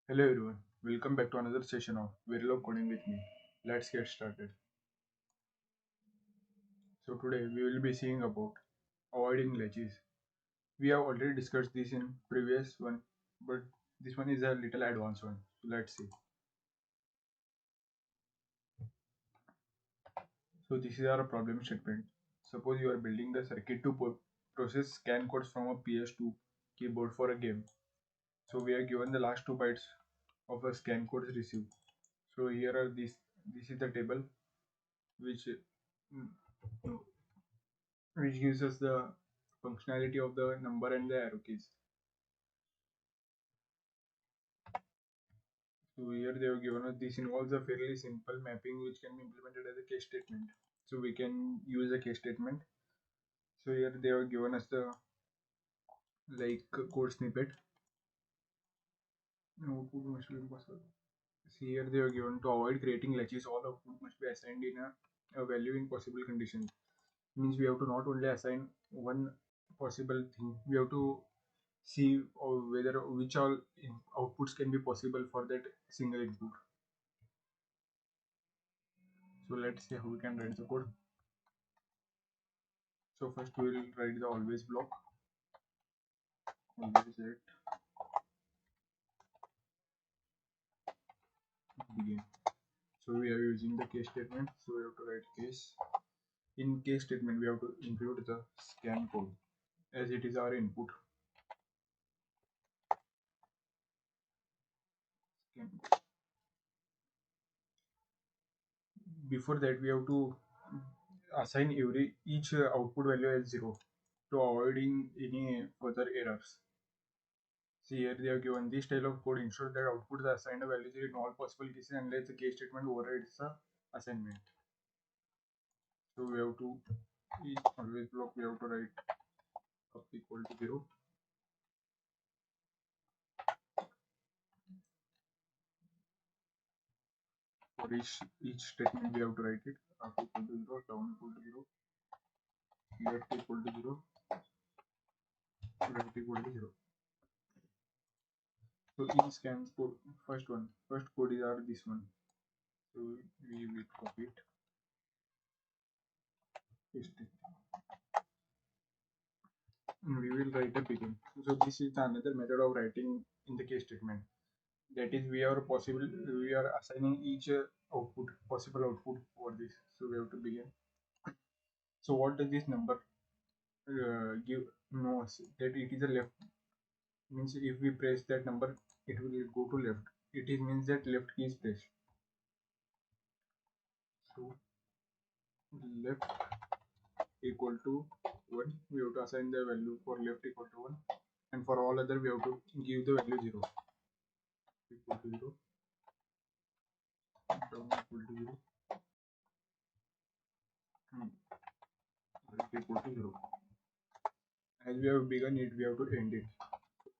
Hello everyone, welcome back to another session of Verilog coding with me. Let's get started. So today we will be seeing about avoiding glitches. We have already discussed this in previous one, but this one is a little advanced one. So let's see. So this is our problem statement. Suppose you are building the circuit to process scan codes from a PS2 keyboard for a game. So we are given the last two bytes of a scan codes received. So here are this. This is the table which which gives us the functionality of the number and the arrow keys. So here they have given us this involves a fairly simple mapping which can be implemented as a case statement. So we can use a case statement. So here they have given us the code snippet. Output must be impossible. See here they are given to avoid creating latches, all output must be assigned in a value in possible conditions. Means we have to not only assign one possible thing, we have to see whether which all outputs can be possible for that single input. So let's see how we can write the code. So first we will write the always block. Always let begin. So we are using the case statement. So we have to write case. In case statement we have to include the scan code as it is our input. Scan. Before that we have to assign each output value as 0 to avoiding any further errors. See here they have given this style of code ensures that outputs are assigned a value 0 in all possible cases unless the case statement overrides the assignment. So we have to each always block we have to write up equal to 0. For each statement we have to write it up equal to 0, down equal to 0, left equal to 0, right equal to 0. So in scans code first code is our this one. So we will copy it, paste it, and we will write a begin. So this is another method of writing in the case statement. That is we are assigning each output possible output for this. So we have to begin. So what does this number give? No, that it is a left. Means if we press that number it will go to left. It is means that left key is pressed. So left equal to 1, we have to assign the value for left equal to 1, and for all other we have to give the value 0 equal to 0, down equal to 0, and right equal to 0. As we have begun it we have to end it.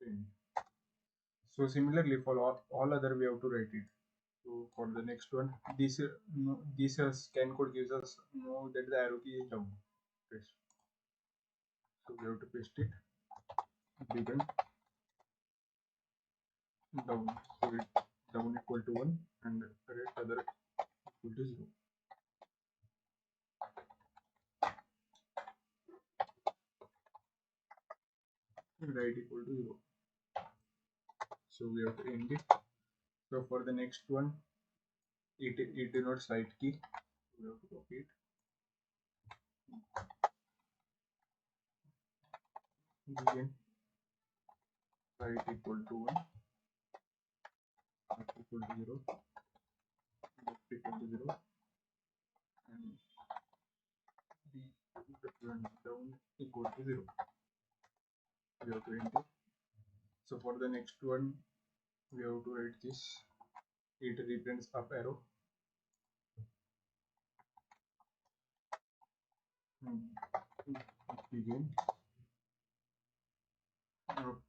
End. So similarly for all other we have to write it. So for the next one, this scan code gives us know that the arrow key is down. Press. So we have to paste it. Begin down. So it down equal to 1 and rest other equal to 0. Right equal to 0. So we have to end it. So for the next one, it denotes right key. We have to copy it. Begin right equal to 1, left equal to 0, left equal to 0, and down equal to 0. We have to enter. So for the next one, we have to write this. It represents up arrow. Begin up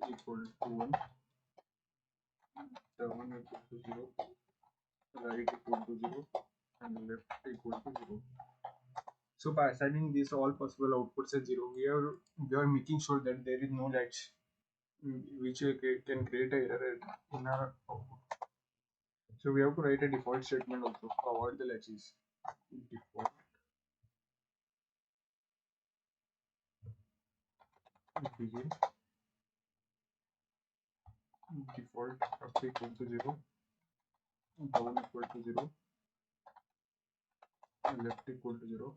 equal to 1, down equal to 0, right equal to 0, and left equal to 0. So by assigning these all possible outputs as 0, we are making sure that there is no latch which can create a error in our output. So we have to write a default statement also to avoid the latches. Default begin default up equal to 0, down equal to 0, left equal to 0,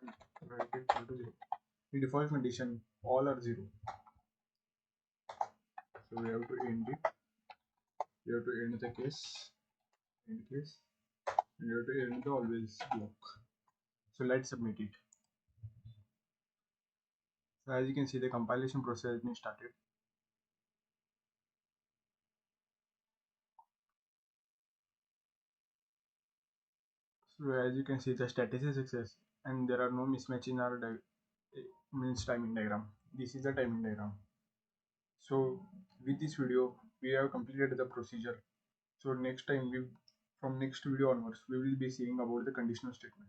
and right equal to 0. In default condition, all are 0. So we have to end it. We have to end the case, end case, and we have to end the always block. So let's submit it. So as you can see, the compilation process has been started. So as you can see, the status is success, and there are no mismatch in our means timing diagram. This is the timing diagram. So with this video, we have completed the procedure. So next time, from next video onwards, we will be seeing about the conditional statement.